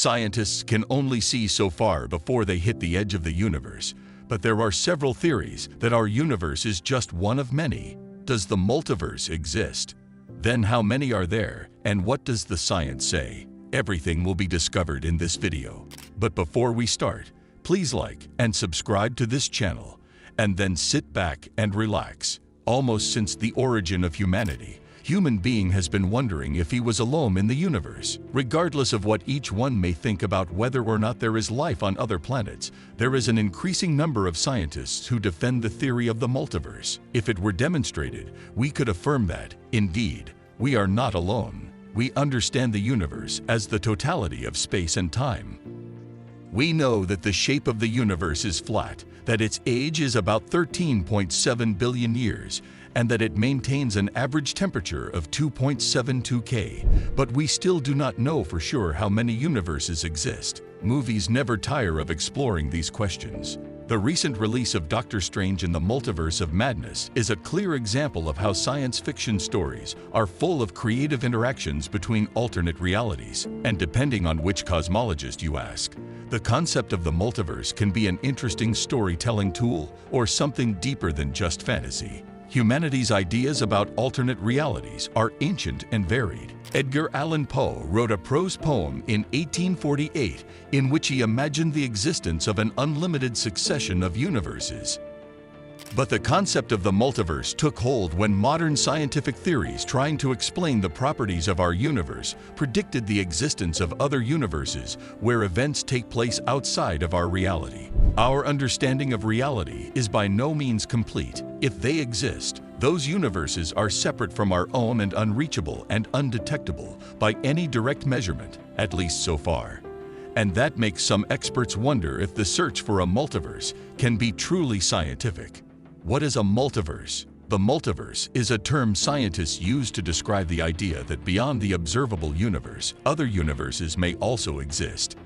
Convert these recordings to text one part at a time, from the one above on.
Scientists can only see so far before they hit the edge of the universe, but there are several theories that our universe is just one of many. Does the multiverse exist? Then how many are there, and what does the science say? Everything will be discovered in this video. But before we start, please like and subscribe to this channel, and then sit back and relax. Almost since the origin of humanity, human being has been wondering if he was alone in the universe. Regardless of what each one may think about whether or not there is life on other planets, there is an increasing number of scientists who defend the theory of the multiverse. If it were demonstrated, we could affirm that, indeed, we are not alone. We understand the universe as the totality of space and time. We know that the shape of the universe is flat, that its age is about 13.7 billion years, and that it maintains an average temperature of 2.72 K. But we still do not know for sure how many universes exist. Movies never tire of exploring these questions. The recent release of Doctor Strange in the Multiverse of Madness is a clear example of how science fiction stories are full of creative interactions between alternate realities. And depending on which cosmologist you ask, the concept of the multiverse can be an interesting storytelling tool or something deeper than just fantasy. Humanity's ideas about alternate realities are ancient and varied. Edgar Allan Poe wrote a prose poem in 1848 in which he imagined the existence of an unlimited succession of universes. But the concept of the multiverse took hold when modern scientific theories trying to explain the properties of our universe predicted the existence of other universes where events take place outside of our reality. Our understanding of reality is by no means complete. If they exist, those universes are separate from our own and unreachable and undetectable by any direct measurement, at least so far. And that makes some experts wonder if the search for a multiverse can be truly scientific. What is a multiverse? The multiverse is a term scientists use to describe the idea that beyond the observable universe, other universes may also exist.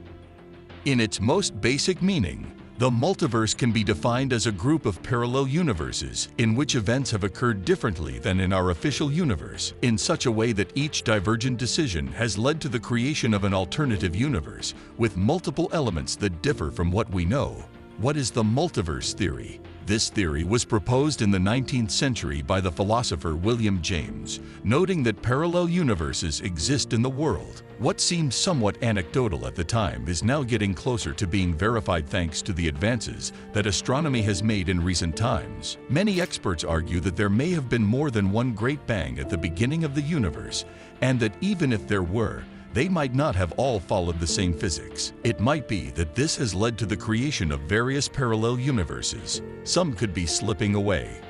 In its most basic meaning, the multiverse can be defined as a group of parallel universes in which events have occurred differently than in our official universe, in such a way that each divergent decision has led to the creation of an alternative universe with multiple elements that differ from what we know. What is the multiverse theory? This theory was proposed in the 19th century by the philosopher William James, noting that parallel universes exist in the world. What seemed somewhat anecdotal at the time is now getting closer to being verified thanks to the advances that astronomy has made in recent times. Many experts argue that there may have been more than one Great Bang at the beginning of the universe, and that even if there were, they might not have all followed the same physics. It might be that this has led to the creation of various parallel universes. Some could be slipping away.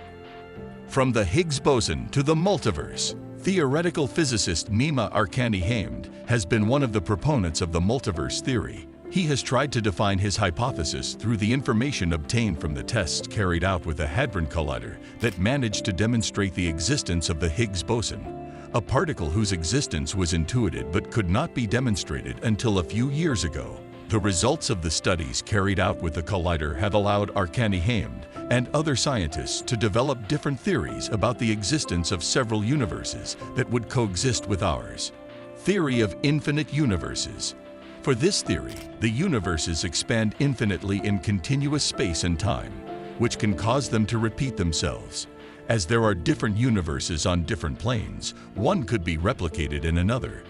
From the Higgs boson to the multiverse, theoretical physicist Mima Arkani-Hamed has been one of the proponents of the multiverse theory. He has tried to define his hypothesis through the information obtained from the tests carried out with a Hadron Collider that managed to demonstrate the existence of the Higgs boson, a particle whose existence was intuited but could not be demonstrated until a few years ago. The results of the studies carried out with the collider have allowed Arkani-Hamed and other scientists to develop different theories about the existence of several universes that would coexist with ours. Theory of infinite universes. For this theory, the universes expand infinitely in continuous space and time, which can cause them to repeat themselves. As there are different universes on different planes, one could be replicated in another.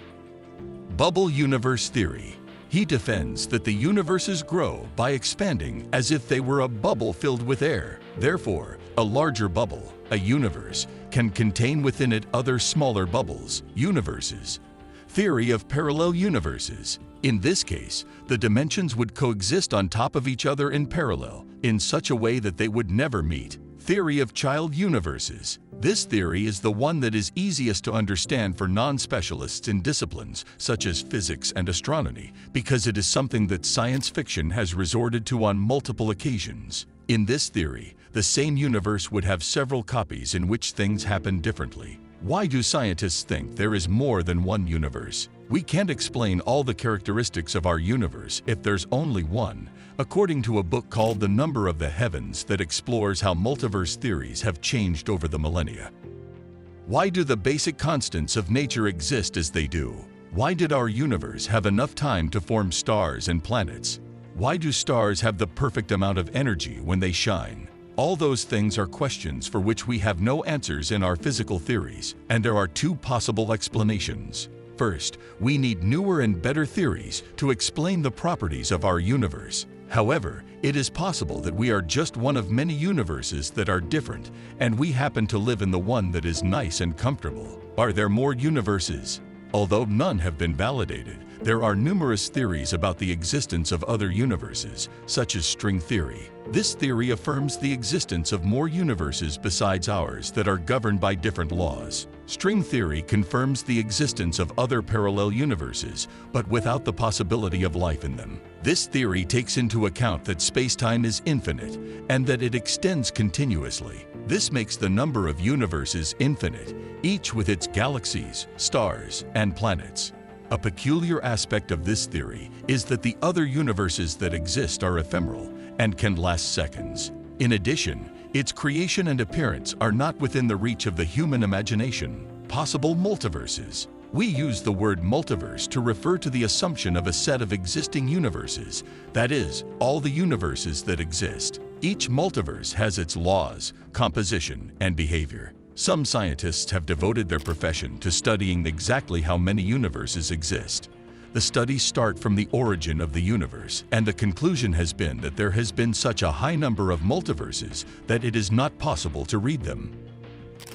Bubble universe theory. He defends that the universes grow by expanding as if they were a bubble filled with air. Therefore, a larger bubble, a universe, can contain within it other smaller bubbles, universes. Theory of parallel universes. In this case, the dimensions would coexist on top of each other in parallel, in such a way that they would never meet. Theory of child universes. This theory is the one that is easiest to understand for non-specialists in disciplines such as physics and astronomy, because it is something that science fiction has resorted to on multiple occasions. In this theory, the same universe would have several copies in which things happen differently. Why do scientists think there is more than one universe? We can't explain all the characteristics of our universe if there's only one, according to a book called The Number of the Heavens that explores how multiverse theories have changed over the millennia. Why do the basic constants of nature exist as they do? Why did our universe have enough time to form stars and planets? Why do stars have the perfect amount of energy when they shine? All those things are questions for which we have no answers in our physical theories, and there are two possible explanations. First, we need newer and better theories to explain the properties of our universe. However, it is possible that we are just one of many universes that are different, and we happen to live in the one that is nice and comfortable. Are there more universes? Although none have been validated, there are numerous theories about the existence of other universes, such as string theory. This theory affirms the existence of more universes besides ours that are governed by different laws. String theory confirms the existence of other parallel universes, but without the possibility of life in them. This theory takes into account that space-time is infinite and that it extends continuously. This makes the number of universes infinite, each with its galaxies, stars, and planets. A peculiar aspect of this theory is that the other universes that exist are ephemeral and can last seconds. In addition, its creation and appearance are not within the reach of the human imagination. Possible multiverses. We use the word multiverse to refer to the assumption of a set of existing universes, that is, all the universes that exist. Each multiverse has its laws, composition, and behavior. Some scientists have devoted their profession to studying exactly how many universes exist. The studies start from the origin of the universe, and the conclusion has been that there has been such a high number of multiverses that it is not possible to read them.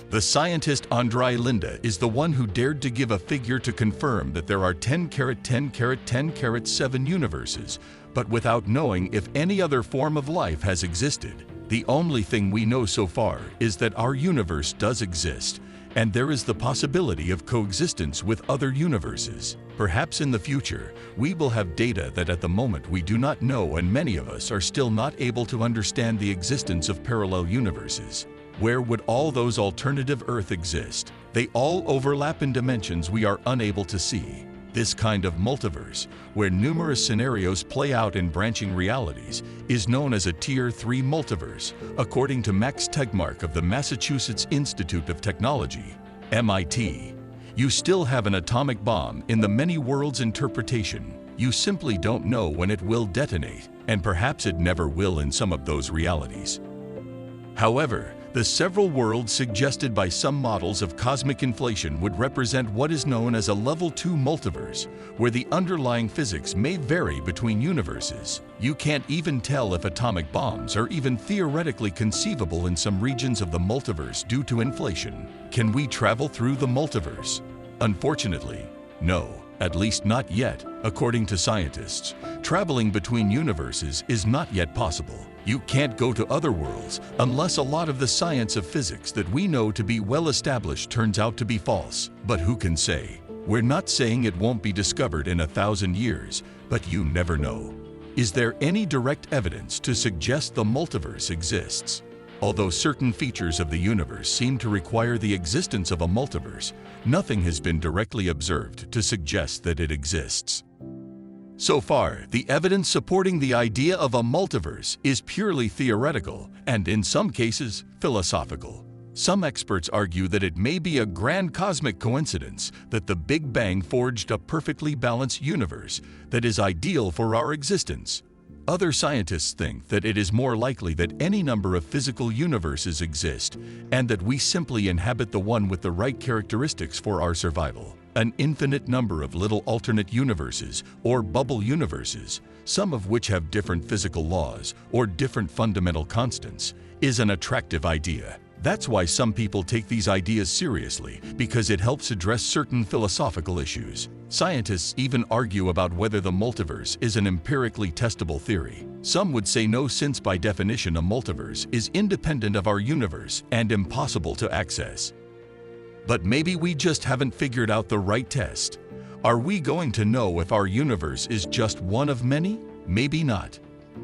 The scientist Andrei Linda is the one who dared to give a figure to confirm that there are 10*10*10*7 universes, but without knowing if any other form of life has existed. The only thing we know so far is that our universe does exist, and there is the possibility of coexistence with other universes. Perhaps in the future, we will have data that at the moment we do not know, and many of us are still not able to understand the existence of parallel universes. Where would all those alternative Earths exist? They all overlap in dimensions we are unable to see. This kind of multiverse, where numerous scenarios play out in branching realities, is known as a Tier 3 multiverse, according to Max Tegmark of the Massachusetts Institute of Technology, MIT. You still have an atomic bomb in the many worlds interpretation. You simply don't know when it will detonate, and perhaps it never will in some of those realities. However, the several worlds suggested by some models of cosmic inflation would represent what is known as a Level 2 multiverse, where the underlying physics may vary between universes. You can't even tell if atomic bombs are even theoretically conceivable in some regions of the multiverse due to inflation. Can we travel through the multiverse? Unfortunately, no. At least not yet, according to scientists. Traveling between universes is not yet possible. You can't go to other worlds unless a lot of the science of physics that we know to be well established turns out to be false. But who can say? We're not saying it won't be discovered in 1,000 years, but you never know. Is there any direct evidence to suggest the multiverse exists? Although certain features of the universe seem to require the existence of a multiverse, nothing has been directly observed to suggest that it exists. So far, the evidence supporting the idea of a multiverse is purely theoretical and, in some cases, philosophical. Some experts argue that it may be a grand cosmic coincidence that the Big Bang forged a perfectly balanced universe that is ideal for our existence. Other scientists think that it is more likely that any number of physical universes exist and that we simply inhabit the one with the right characteristics for our survival. An infinite number of little alternate universes or bubble universes, some of which have different physical laws or different fundamental constants, is an attractive idea. That's why some people take these ideas seriously, because it helps address certain philosophical issues. Scientists even argue about whether the multiverse is an empirically testable theory. Some would say no, since by definition a multiverse is independent of our universe and impossible to access. But maybe we just haven't figured out the right test. Are we going to know if our universe is just one of many? Maybe not.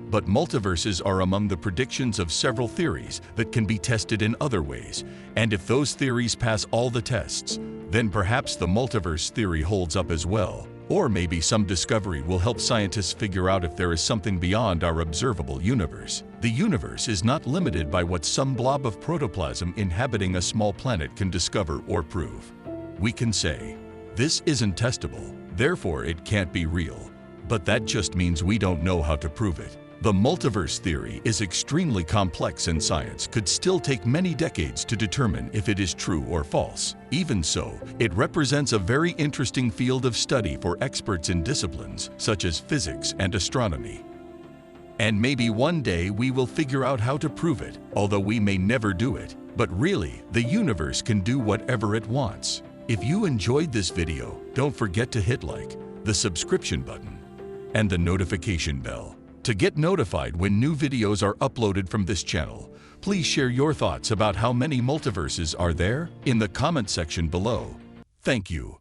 But multiverses are among the predictions of several theories that can be tested in other ways, and if those theories pass all the tests, then perhaps the multiverse theory holds up as well. Or maybe some discovery will help scientists figure out if there is something beyond our observable universe. The universe is not limited by what some blob of protoplasm inhabiting a small planet can discover or prove. We can say, this isn't testable, Therefore, it can't be real. But that just means we don't know how to prove it. The multiverse theory is extremely complex, and science could still take many decades to determine if it is true or false. Even so, it represents a very interesting field of study for experts in disciplines such as physics and astronomy. And maybe one day we will figure out how to prove it, although we may never do it. But really, the universe can do whatever it wants. If you enjoyed this video, don't forget to hit like, the subscription button, and the notification bell. To get notified when new videos are uploaded from this channel, please share your thoughts about how many multiverses are there in the comment section below. Thank you.